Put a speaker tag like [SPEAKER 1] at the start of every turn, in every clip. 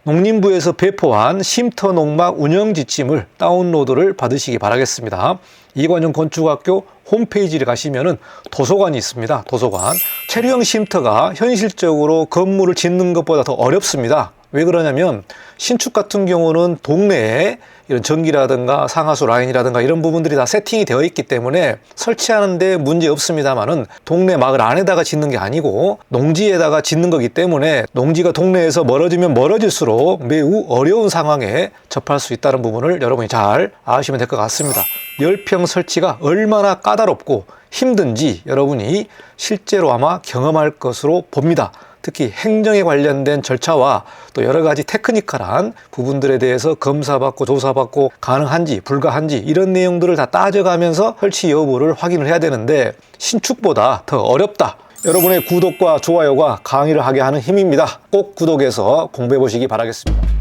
[SPEAKER 1] 농림부에서 배포한 쉼터 농막 운영 지침을 다운로드를 받으시기 바라겠습니다. 이관영 건축학교 홈페이지를 가시면은 도서관이 있습니다. 도서관. 체류형 쉼터가 현실적으로 건물을 짓는 것보다 더 어렵습니다. 왜 그러냐면 신축 같은 경우는 동네에 이런 전기라든가 상하수 라인이라든가 이런 부분들이 다 세팅이 되어 있기 때문에 설치하는데 문제 없습니다만은 동네 마을 안에다가 짓는 게 아니고 농지에다가 짓는 거기 때문에 농지가 동네에서 멀어지면 멀어질수록 매우 어려운 상황에 접할 수 있다는 부분을 여러분이 잘 아시면 될 것 같습니다. 열평 설치가 얼마나 까다롭고 힘든지 여러분이 실제로 아마 경험할 것으로 봅니다. 특히 행정에 관련된 절차와 또 여러 가지 테크니컬한 부분들에 대해서 검사받고 조사받고 가능한지 불가한지 이런 내용들을 다 따져가면서 설치 여부를 확인을 해야 되는데 신축보다 더 어렵다. 여러분의 구독과 좋아요가 강의를 하게 하는 힘입니다. 꼭 구독해서 공부해 보시기 바라겠습니다.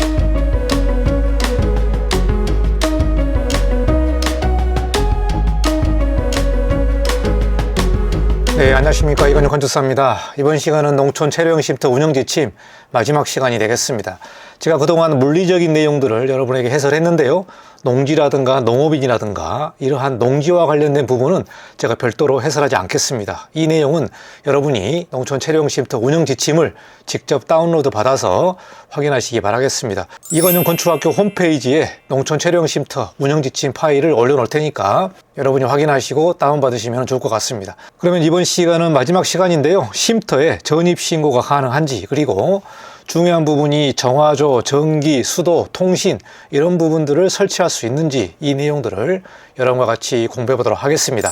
[SPEAKER 1] 네, 안녕하십니까. 이관영 건축사입니다. 이번 시간은 농촌 체류형 쉼터 운영 지침 마지막 시간이 되겠습니다. 제가 그동안 물리적인 내용들을 여러분에게 해설했는데요. 농지라든가 농업인이라든가 이러한 농지와 관련된 부분은 제가 별도로 해설하지 않겠습니다. 이 내용은 여러분이 농촌 체류형 쉼터 운영 지침을 직접 다운로드 받아서 확인하시기 바라겠습니다. 이관영 건축학교 홈페이지에 농촌 체류형 쉼터 운영 지침 파일을 올려놓을 테니까 여러분이 확인하시고 다운받으시면 좋을 것 같습니다. 그러면 이번 시간은 마지막 시간인데요. 쉼터에 전입신고가 가능한지 그리고 중요한 부분이 정화조, 전기, 수도, 통신 이런 부분들을 설치할 수 있는지 이 내용들을 여러분과 같이 공부해 보도록 하겠습니다.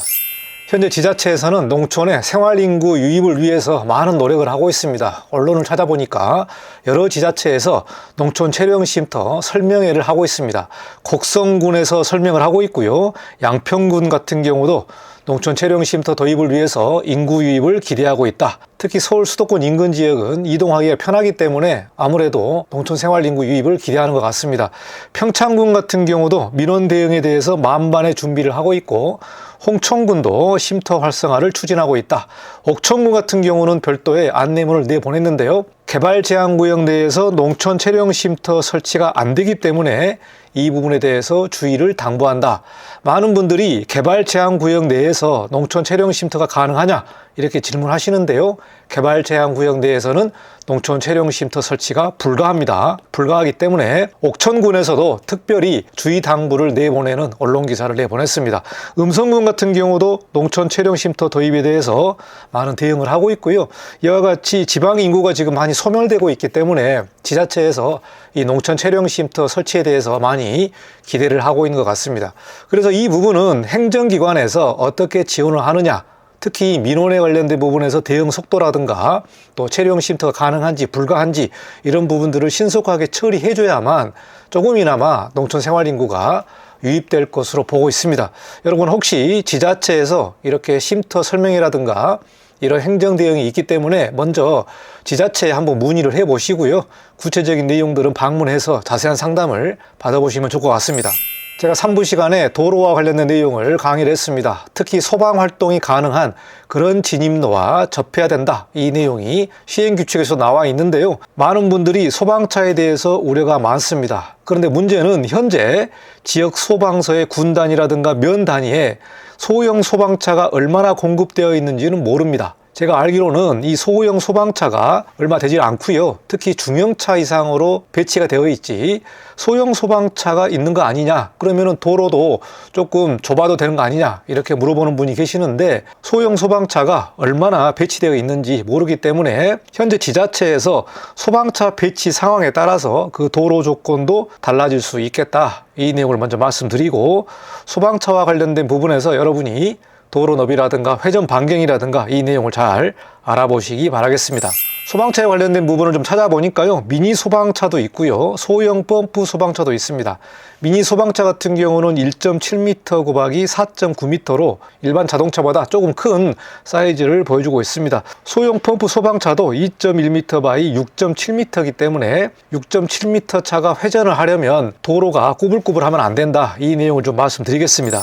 [SPEAKER 1] 현재 지자체에서는 농촌의 생활인구 유입을 위해서 많은 노력을 하고 있습니다. 언론을 찾아보니까 여러 지자체에서 농촌 체류형 쉼터 설명회를 하고 있습니다. 곡성군에서 설명을 하고 있고요. 양평군 같은 경우도 농촌 체류형 쉼터 도입을 위해서 인구 유입을 기대하고 있다. 특히 서울 수도권 인근 지역은 이동하기가 편하기 때문에 아무래도 농촌 생활 인구 유입을 기대하는 것 같습니다. 평창군 같은 경우도 민원 대응에 대해서 만반의 준비를 하고 있고 홍천군도 쉼터 활성화를 추진하고 있다. 옥천군 같은 경우는 별도의 안내문을 내보냈는데요. 개발제한구역 내에서 농촌 체류형 쉼터 설치가 안 되기 때문에 이 부분에 대해서 주의를 당부한다. 많은 분들이 개발제한구역 내에서 농촌 체류형 쉼터가 가능하냐 이렇게 질문하시는데요. 개발제한구역 내에서는 농촌 체류형 쉼터 설치가 불가합니다. 불가하기 때문에 옥천군에서도 특별히 주의 당부를 내보내는 언론 기사를 내보냈습니다. 음성군 같은 경우도 농촌 체류형 쉼터 도입에 대해서 많은 대응을 하고 있고요. 이와 같이 지방 인구가 지금 많이 소멸되고 있기 때문에 지자체에서 이 농촌 체류형 쉼터 설치에 대해서 많이 기대를 하고 있는 것 같습니다. 그래서 이 부분은 행정기관에서 어떻게 지원을 하느냐, 특히 민원에 관련된 부분에서 대응 속도라든가 또 체류형 쉼터가 가능한지 불가한지 이런 부분들을 신속하게 처리해줘야만 조금이나마 농촌 생활인구가 유입될 것으로 보고 있습니다. 여러분 혹시 지자체에서 이렇게 쉼터 설명회라든가 이런 행정 대응이 있기 때문에 먼저 지자체에 한번 문의를 해보시고요. 구체적인 내용들은 방문해서 자세한 상담을 받아보시면 좋을 것 같습니다. 제가 3부 시간에 도로와 관련된 내용을 강의를 했습니다. 특히 소방 활동이 가능한 그런 진입로와 접해야 된다. 이 내용이 시행규칙에서 나와 있는데요. 많은 분들이 소방차에 대해서 우려가 많습니다. 그런데 문제는 현재 지역 소방서의 군 단위라든가 면 단위에 소형 소방차가 얼마나 공급되어 있는지는 모릅니다. 제가 알기로는 이 소형 소방차가 얼마 되지 않고요. 특히 중형차 이상으로 배치가 되어 있지 소형 소방차가 있는 거 아니냐, 그러면은 도로도 조금 좁아도 되는 거 아니냐 이렇게 물어보는 분이 계시는데 소형 소방차가 얼마나 배치되어 있는지 모르기 때문에 현재 지자체에서 소방차 배치 상황에 따라서 그 도로 조건도 달라질 수 있겠다. 이 내용을 먼저 말씀드리고 소방차와 관련된 부분에서 여러분이 도로 너비라든가 회전 반경이라든가 이 내용을 잘 알아보시기 바라겠습니다. 소방차에 관련된 부분을 좀 찾아보니까요. 미니 소방차도 있고요. 소형 펌프 소방차도 있습니다. 미니 소방차 같은 경우는 1.7m 곱하기 4.9m로 일반 자동차보다 조금 큰 사이즈를 보여주고 있습니다. 소형 펌프 소방차도 2.1m 바이 6.7m이기 때문에 6.7m 차가 회전을 하려면 도로가 꾸불꾸불하면 안 된다. 이 내용을 좀 말씀드리겠습니다.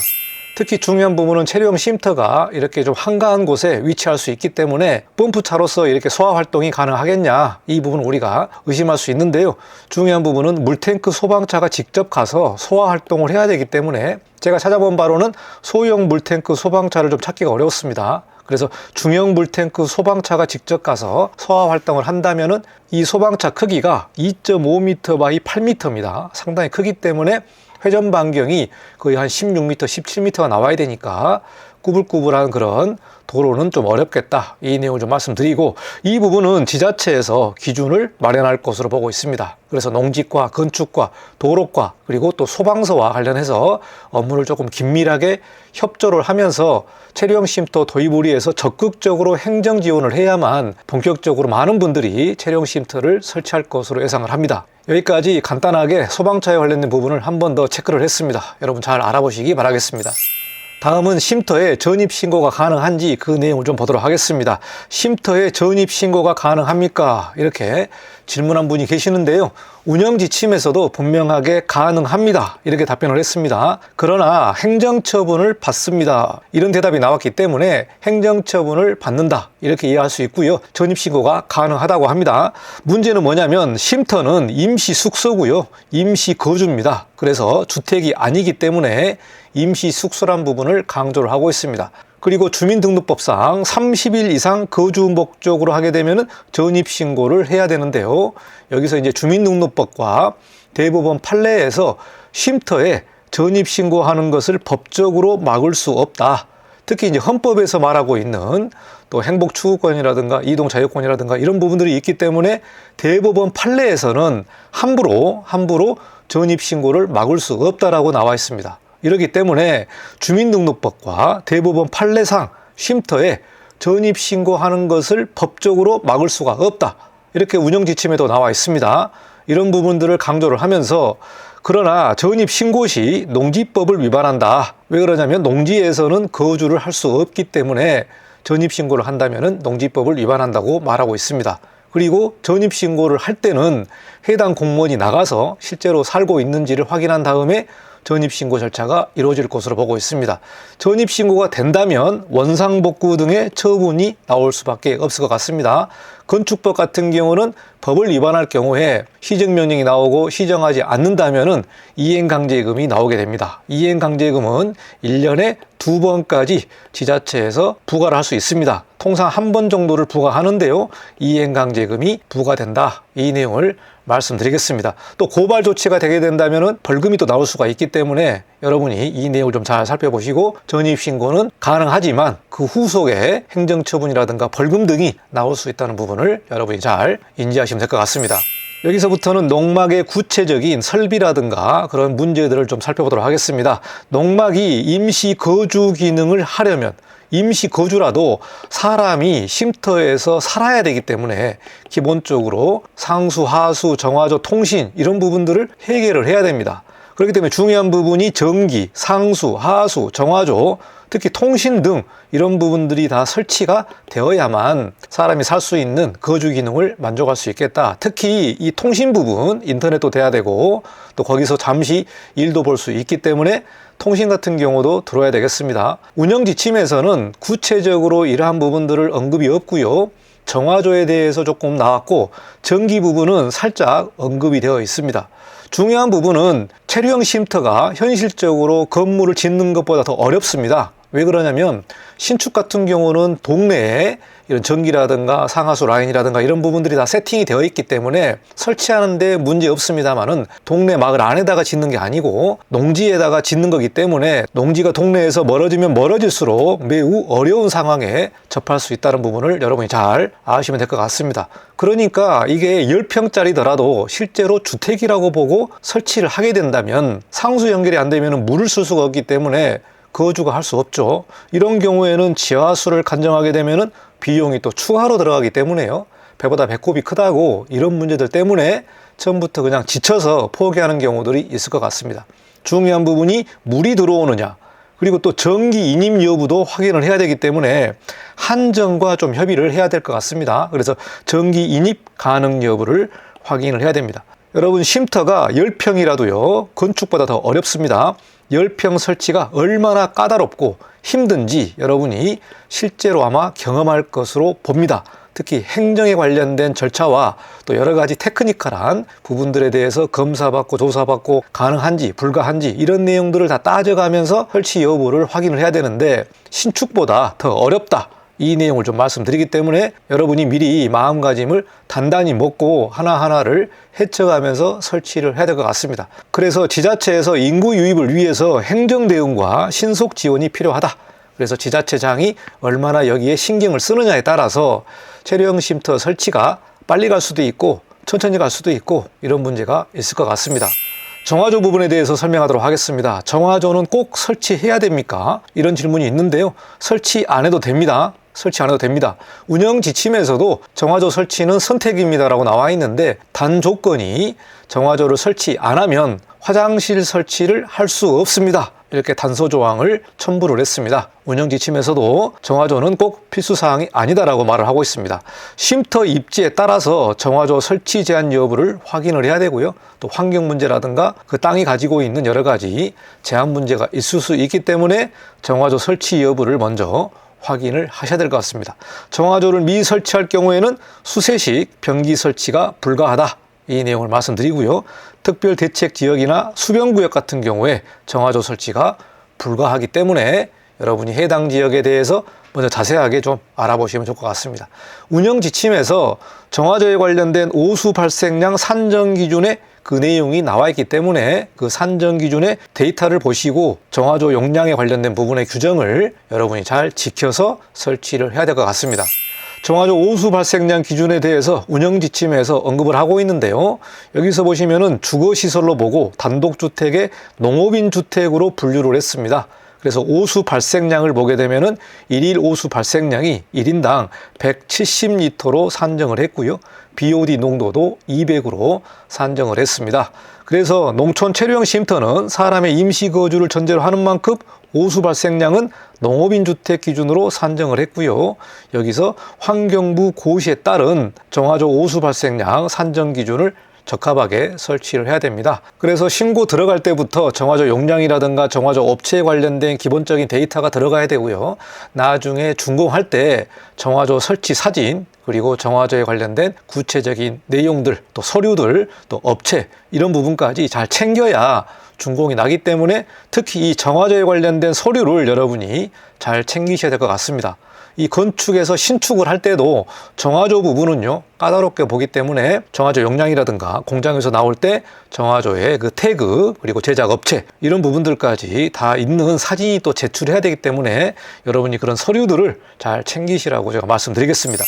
[SPEAKER 1] 특히 중요한 부분은 체류형 쉼터가 이렇게 좀 한가한 곳에 위치할 수 있기 때문에 펌프차로서 이렇게 소화 활동이 가능하겠냐, 이 부분 우리가 의심할 수 있는데요. 중요한 부분은 물탱크 소방차가 직접 가서 소화 활동을 해야 되기 때문에 제가 찾아본 바로는 소형 물탱크 소방차를 좀 찾기가 어려웠습니다. 그래서 중형 물탱크 소방차가 직접 가서 소화 활동을 한다면은 이 소방차 크기가 2.5m 바이 8m입니다. 상당히 크기 때문에 회전 반경이 거의 한 16m, 17m가 나와야 되니까 꾸불꾸불한 그런 도로는 좀 어렵겠다, 이 내용을 좀 말씀드리고, 이 부분은 지자체에서 기준을 마련할 것으로 보고 있습니다. 그래서 농지과, 건축과, 도로과, 그리고 또 소방서와 관련해서 업무를 조금 긴밀하게 협조를 하면서 체류형 쉼터 도입을 위해서 적극적으로 행정 지원을 해야만 본격적으로 많은 분들이 체류형 쉼터를 설치할 것으로 예상을 합니다. 여기까지 간단하게 소방차에 관련된 부분을 한 번 더 체크를 했습니다. 여러분 잘 알아보시기 바라겠습니다. 다음은 쉼터에 전입신고가 가능한지 그 내용을 좀 보도록 하겠습니다. 쉼터에 전입신고가 가능합니까? 이렇게 질문한 분이 계시는데요. 운영지침에서도 분명하게 가능합니다, 이렇게 답변을 했습니다. 그러나 행정처분을 받습니다, 이런 대답이 나왔기 때문에 행정처분을 받는다, 이렇게 이해할 수 있고요. 전입신고가 가능하다고 합니다. 문제는 뭐냐면 쉼터는 임시숙소고요, 임시거주입니다. 그래서 주택이 아니기 때문에 임시숙소란 부분을 강조를 하고 있습니다. 그리고 주민등록법상 30일 이상 거주 목적으로 하게 되면 전입신고를 해야 되는데요. 여기서 이제 주민등록법과 대법원 판례에서 쉼터에 전입신고하는 것을 법적으로 막을 수 없다. 특히 이제 헌법에서 말하고 있는 또 행복추구권이라든가 이동자유권이라든가 이런 부분들이 있기 때문에 대법원 판례에서는 함부로 전입신고를 막을 수 없다라고 나와 있습니다. 이렇기 때문에 주민등록법과 대법원 판례상 쉼터에 전입신고하는 것을 법적으로 막을 수가 없다, 이렇게 운영지침에도 나와 있습니다. 이런 부분들을 강조를 하면서, 그러나 전입신고 시 농지법을 위반한다. 왜 그러냐면 농지에서는 거주를 할 수 없기 때문에 전입신고를 한다면 농지법을 위반한다고 말하고 있습니다. 그리고 전입신고를 할 때는 해당 공무원이 나가서 실제로 살고 있는지를 확인한 다음에 전입신고 절차가 이루어질 것으로 보고 있습니다. 전입신고가 된다면 원상복구 등의 처분이 나올 수밖에 없을 것 같습니다. 건축법 같은 경우는 법을 위반할 경우에 시정명령이 나오고 시정하지 않는다면 이행강제금이 나오게 됩니다. 이행강제금은 1년에 2번까지 지자체에서 부과를 할 수 있습니다. 통상 한 번 정도를 부과하는데요. 이행강제금이 부과된다, 이 내용을 말씀드리겠습니다. 또 고발 조치가 되게 된다면 벌금이 또 나올 수가 있기 때문에 여러분이 이 내용을 좀 잘 살펴보시고, 전입신고는 가능하지만 그 후속에 행정처분이라든가 벌금 등이 나올 수 있다는 부분을 여러분이 잘 인지하시면 될 것 같습니다. 여기서부터는 농막의 구체적인 설비라든가 그런 문제들을 좀 살펴보도록 하겠습니다. 농막이 임시 거주 기능을 하려면, 임시 거주라도 사람이 쉼터에서 살아야 되기 때문에 기본적으로 상수, 하수, 정화조, 통신 이런 부분들을 해결을 해야 됩니다. 그렇기 때문에 중요한 부분이 전기, 상수, 하수, 정화조, 특히 통신 등 이런 부분들이 다 설치가 되어야만 사람이 살 수 있는 거주 기능을 만족할 수 있겠다. 특히 이 통신 부분, 인터넷도 돼야 되고 또 거기서 잠시 일도 볼 수 있기 때문에 통신 같은 경우도 들어야 되겠습니다. 운영 지침에서는 구체적으로 이러한 부분들을 언급이 없고요. 정화조에 대해서 조금 나왔고 전기 부분은 살짝 언급이 되어 있습니다. 중요한 부분은 체류형 쉼터가 현실적으로 건물을 짓는 것보다 더 어렵습니다. 왜 그러냐면 신축 같은 경우는 동네에 이런 전기라든가 상하수 라인이라든가 이런 부분들이 다 세팅이 되어 있기 때문에 설치하는데 문제 없습니다만은 동네 마을 안에다가 짓는 게 아니고 농지에다가 짓는 거기 때문에 농지가 동네에서 멀어지면 멀어질수록 매우 어려운 상황에 접할 수 있다는 부분을 여러분이 잘 아시면 될 것 같습니다. 그러니까 이게 10평짜리더라도 실제로 주택이라고 보고 설치를 하게 된다면 상수 연결이 안 되면 물을 쓸 수가 없기 때문에 거주가 할 수 없죠. 이런 경우에는 지하수를 간정하게 되면 비용이 또 추가로 들어가기 때문에요. 배보다 배꼽이 크다고 이런 문제들 때문에 처음부터 그냥 지쳐서 포기하는 경우들이 있을 것 같습니다. 중요한 부분이 물이 들어오느냐, 그리고 또 전기 인입 여부도 확인을 해야 되기 때문에 한정과 좀 협의를 해야 될 것 같습니다. 그래서 전기 인입 가능 여부를 확인을 해야 됩니다. 여러분 쉼터가 10평이라도요 건축보다 더 어렵습니다. 10평 설치가 얼마나 까다롭고 힘든지 여러분이 실제로 아마 경험할 것으로 봅니다. 특히 행정에 관련된 절차와 또 여러 가지 테크니컬한 부분들에 대해서 검사받고 조사받고 가능한지 불가한지 이런 내용들을 다 따져가면서 설치 여부를 확인을 해야 되는데 신축보다 더 어렵다. 이 내용을 좀 말씀드리기 때문에 여러분이 미리 마음가짐을 단단히 먹고 하나하나를 헤쳐가면서 설치를 해야 될 것 같습니다. 그래서 지자체에서 인구 유입을 위해서 행정 대응과 신속 지원이 필요하다. 그래서 지자체장이 얼마나 여기에 신경을 쓰느냐에 따라서 체류형 쉼터 설치가 빨리 갈 수도 있고 천천히 갈 수도 있고 이런 문제가 있을 것 같습니다. 정화조 부분에 대해서 설명하도록 하겠습니다. 정화조는 꼭 설치해야 됩니까? 이런 질문이 있는데요. 설치 안 해도 됩니다. 설치 안 해도 됩니다. 운영 지침에서도 정화조 설치는 선택입니다라고 나와 있는데 단 조건이 정화조를 설치 안 하면 화장실 설치를 할 수 없습니다. 이렇게 단서 조항을 첨부를 했습니다. 운영 지침에서도 정화조는 꼭 필수 사항이 아니다라고 말을 하고 있습니다. 쉼터 입지에 따라서 정화조 설치 제한 여부를 확인을 해야 되고요. 또 환경 문제라든가 그 땅이 가지고 있는 여러 가지 제한 문제가 있을 수 있기 때문에 정화조 설치 여부를 먼저 확인을 하셔야 될 것 같습니다. 정화조를 미설치할 경우에는 수세식 변기 설치가 불가하다. 이 내용을 말씀드리고요. 특별대책지역이나 수변구역 같은 경우에 정화조 설치가 불가하기 때문에 여러분이 해당 지역에 대해서 먼저 자세하게 좀 알아보시면 좋을 것 같습니다. 운영 지침에서 정화조에 관련된 오수 발생량 산정 기준에 그 내용이 나와 있기 때문에 그 산정 기준의 데이터를 보시고 정화조 용량에 관련된 부분의 규정을 여러분이 잘 지켜서 설치를 해야 될 것 같습니다. 정화조 오수 발생량 기준에 대해서 운영 지침에서 언급을 하고 있는데요. 여기서 보시면은 주거시설로 보고 단독주택의 농업인 주택으로 분류를 했습니다. 그래서 오수 발생량을 보게 되면은 일일 오수 발생량이 1인당 170리터로 산정을 했고요. BOD 농도도 200으로 산정을 했습니다. 그래서 농촌 체류형 쉼터는 사람의 임시 거주를 전제로 하는 만큼 오수 발생량은 농업인 주택 기준으로 산정을 했고요. 여기서 환경부 고시에 따른 정화조 오수 발생량 산정 기준을 적합하게 설치를 해야 됩니다. 그래서 신고 들어갈 때부터 정화조 용량이라든가 정화조 업체에 관련된 기본적인 데이터가 들어가야 되고요. 나중에 준공할 때 정화조 설치 사진 그리고 정화조에 관련된 구체적인 내용들 또 서류들 또 업체 이런 부분까지 잘 챙겨야 준공이 나기 때문에 특히 이 정화조에 관련된 서류를 여러분이 잘 챙기셔야 될 것 같습니다. 이 건축에서 신축을 할 때도 정화조 부분은요 까다롭게 보기 때문에 정화조 용량이라든가 공장에서 나올 때 정화조의 그 태그 그리고 제작 업체 이런 부분들까지 다 있는 사진이 또 제출해야 되기 때문에 여러분이 그런 서류들을 잘 챙기시라고 제가 말씀드리겠습니다.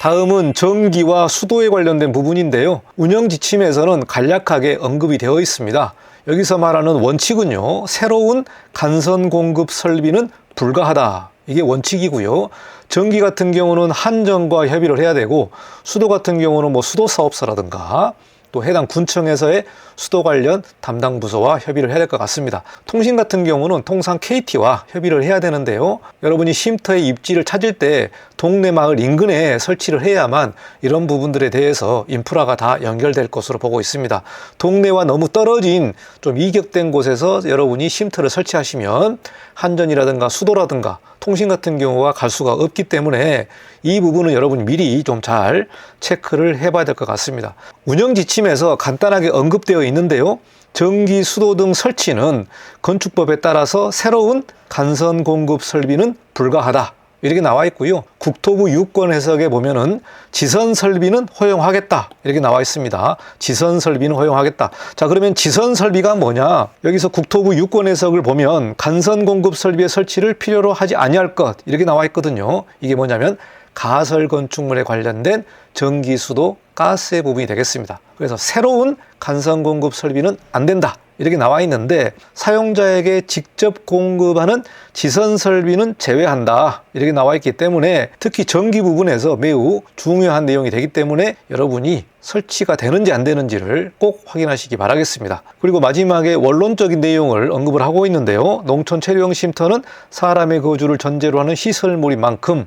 [SPEAKER 1] 다음은 전기와 수도에 관련된 부분인데요. 운영 지침에서는 간략하게 언급이 되어 있습니다. 여기서 말하는 원칙은요. 새로운 간선 공급 설비는 불가하다. 이게 원칙이고요. 전기 같은 경우는 한전과 협의를 해야 되고 수도 같은 경우는 뭐 수도사업소라든가 또 해당 군청에서의 수도 관련 담당 부서와 협의를 해야 될 것 같습니다. 통신 같은 경우는 통상 KT와 협의를 해야 되는데요. 여러분이 쉼터의 입지를 찾을 때 동네 마을 인근에 설치를 해야만 이런 부분들에 대해서 인프라가 다 연결될 것으로 보고 있습니다. 동네와 너무 떨어진 좀 이격된 곳에서 여러분이 쉼터를 설치하시면 한전이라든가 수도라든가 통신 같은 경우가 갈 수가 없기 때문에 이 부분은 여러분이 미리 좀 잘 체크를 해봐야 될 것 같습니다. 운영 지침에서 간단하게 언급되어 있는데요. 전기, 수도 등 설치는 건축법에 따라서 새로운 간선 공급 설비는 불가하다. 이렇게 나와 있고요. 국토부 유권 해석에 보면은 지선 설비는 허용하겠다. 이렇게 나와 있습니다. 지선 설비는 허용하겠다. 자, 그러면 지선 설비가 뭐냐? 여기서 국토부 유권 해석을 보면 간선 공급 설비의 설치를 필요로 하지 아니할 것. 이렇게 나와 있거든요. 이게 뭐냐면 가설 건축물에 관련된 전기, 수도, 가스의 부분이 되겠습니다. 그래서 새로운 간선 공급 설비는 안 된다. 이렇게 나와 있는데 사용자에게 직접 공급하는 지선 설비는 제외한다. 이렇게 나와 있기 때문에 특히 전기 부분에서 매우 중요한 내용이 되기 때문에 여러분이 설치가 되는지 안 되는지를 꼭 확인하시기 바라겠습니다. 그리고 마지막에 원론적인 내용을 언급을 하고 있는데요. 농촌 체류형 쉼터는 사람의 거주를 전제로 하는 시설물인 만큼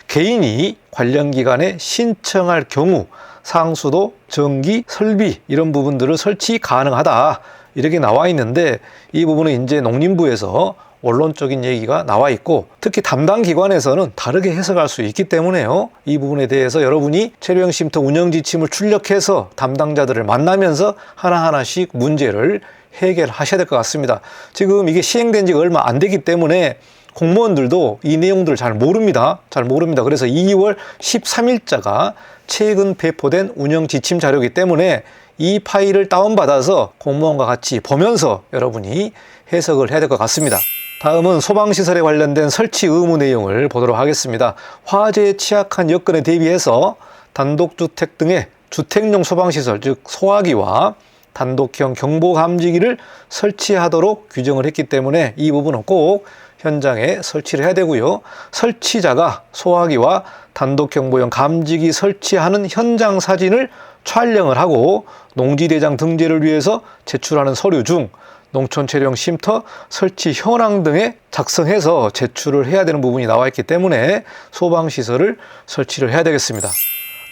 [SPEAKER 1] 개인이 관련 기관에 신청할 경우 상수도, 전기, 설비 이런 부분들을 설치 가능하다 이렇게 나와 있는데, 이 부분은 이제 농림부에서 원론적인 얘기가 나와 있고, 특히 담당 기관에서는 다르게 해석할 수 있기 때문에요. 이 부분에 대해서 여러분이 체류형 쉼터 운영 지침을 출력해서 담당자들을 만나면서 하나하나씩 문제를 해결하셔야 될 것 같습니다. 지금 이게 시행된 지가 얼마 안 되기 때문에 공무원들도 이 내용들을 잘 모릅니다. 그래서 2월 13일자가 최근 배포된 운영 지침 자료이기 때문에 이 파일을 다운받아서 공무원과 같이 보면서 여러분이 해석을 해야 될 것 같습니다. 다음은 소방시설에 관련된 설치 의무 내용을 보도록 하겠습니다. 화재에 취약한 여건에 대비해서 단독주택 등의 주택용 소방시설, 즉 소화기와 단독형 경보감지기를 설치하도록 규정을 했기 때문에 이 부분은 꼭 현장에 설치를 해야 되고요. 설치자가 소화기와 단독경보용 감지기 설치하는 현장 사진을 촬영을 하고 농지대장 등재를 위해서 제출하는 서류 중 농촌체류형 쉼터 설치 현황 등에 작성해서 제출을 해야 되는 부분이 나와 있기 때문에 소방시설을 설치를 해야 되겠습니다.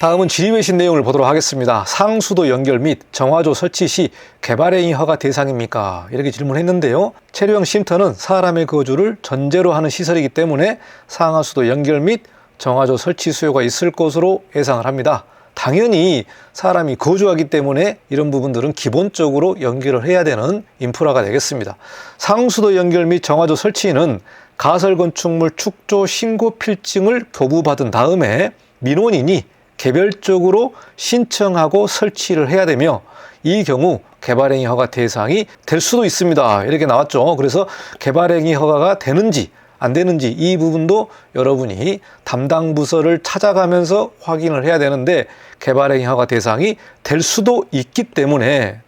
[SPEAKER 1] 다음은 질의외신 내용을 보도록 하겠습니다. 상수도 연결 및 정화조 설치 시 개발행위 허가 대상입니까? 이렇게 질문했는데요. 체류형 쉼터는 사람의 거주를 전제로 하는 시설이기 때문에 상하수도 연결 및 정화조 설치 수요가 있을 것으로 예상을 합니다. 당연히 사람이 거주하기 때문에 이런 부분들은 기본적으로 연결을 해야 되는 인프라가 되겠습니다. 상수도 연결 및 정화조 설치는 가설건축물 축조 신고 필증을 교부받은 다음에 민원인이 개별적으로 신청하고 설치를 해야 되며, 이 경우 개발행위 허가 대상이 될 수도 있습니다. 이렇게 나왔죠. 그래서 개발행위 허가가 되는지 안 되는지 이 부분도 여러분이 담당 부서를 찾아가면서 확인을 해야 되는데, 개발행위 허가 대상이 될 수도 있기 때문에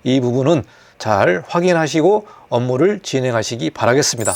[SPEAKER 1] 이 부분은 잘 확인하시고 업무를 진행하시기 바라겠습니다.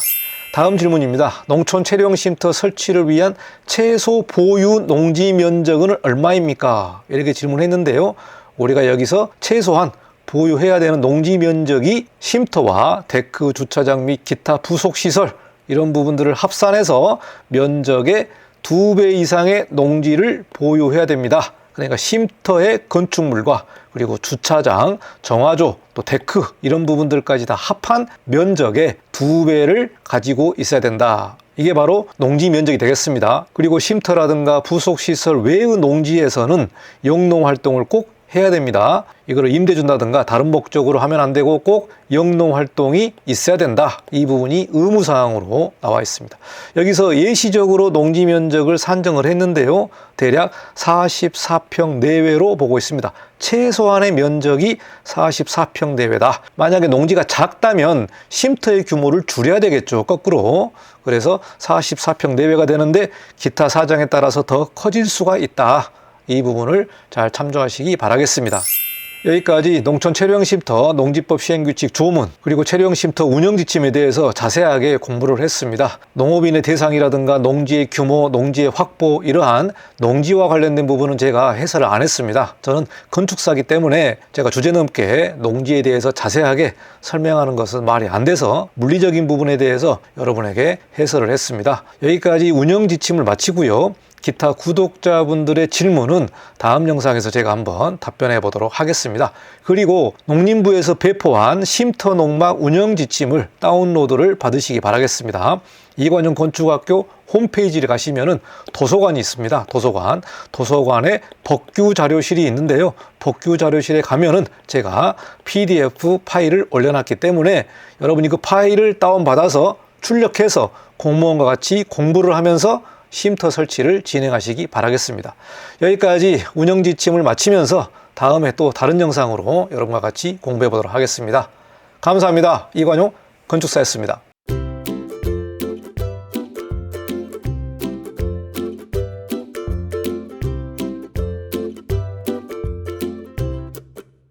[SPEAKER 1] 다음 질문입니다. 농촌 체류형 쉼터 설치를 위한 최소 보유 농지 면적은 얼마입니까? 이렇게 질문했는데요. 우리가 여기서 최소한 보유해야 되는 농지 면적이 쉼터와 데크, 주차장 및 기타 부속시설 이런 부분들을 합산해서 면적의 2배 이상의 농지를 보유해야 됩니다. 그러니까 쉼터의 건축물과 그리고 주차장, 정화조, 또 데크 이런 부분들까지 다 합한 면적의 2배를 가지고 있어야 된다. 이게 바로 농지 면적이 되겠습니다. 그리고 쉼터라든가 부속시설 외의 농지에서는 영농 활동을 꼭 해야 됩니다. 이거를 임대 준다든가 다른 목적으로 하면 안 되고 꼭 영농 활동이 있어야 된다. 이 부분이 의무사항으로 나와 있습니다. 여기서 예시적으로 농지 면적을 산정을 했는데요. 대략 44평 내외로 보고 있습니다. 최소한의 면적이 44평 내외다. 만약에 농지가 작다면 쉼터의 규모를 줄여야 되겠죠. 거꾸로. 그래서 44평 내외가 되는데 기타 사정에 따라서 더 커질 수가 있다. 이 부분을 잘 참조하시기 바라겠습니다. 여기까지 농촌 체류형 쉼터 농지법 시행규칙 조문 그리고 체류형 쉼터 운영 지침에 대해서 자세하게 공부를 했습니다. 농업인의 대상이라든가 농지의 규모, 농지의 확보 이러한 농지와 관련된 부분은 제가 해설을 안 했습니다. 저는 건축사이기 때문에 제가 주제넘게 농지에 대해서 자세하게 설명하는 것은 말이 안 돼서 물리적인 부분에 대해서 여러분에게 해설을 했습니다. 여기까지 운영 지침을 마치고요. 기타 구독자분들의 질문은 다음 영상에서 제가 한번 답변해 보도록 하겠습니다. 그리고 농림부에서 배포한 쉼터 농막 운영 지침을 다운로드를 받으시기 바라겠습니다. 이관영 건축학교 홈페이지를 가시면은 도서관이 있습니다. 도서관에 법규 자료실이 있는데요. 법규 자료실에 가면은 제가 PDF 파일을 올려놨기 때문에 여러분이 그 파일을 다운받아서 출력해서 공무원과 같이 공부를 하면서 쉼터 설치를 진행하시기 바라겠습니다. 여기까지 운영 지침을 마치면서 다음에 또 다른 영상으로 여러분과 같이 공부해 보도록 하겠습니다. 감사합니다. 이관용 건축사였습니다.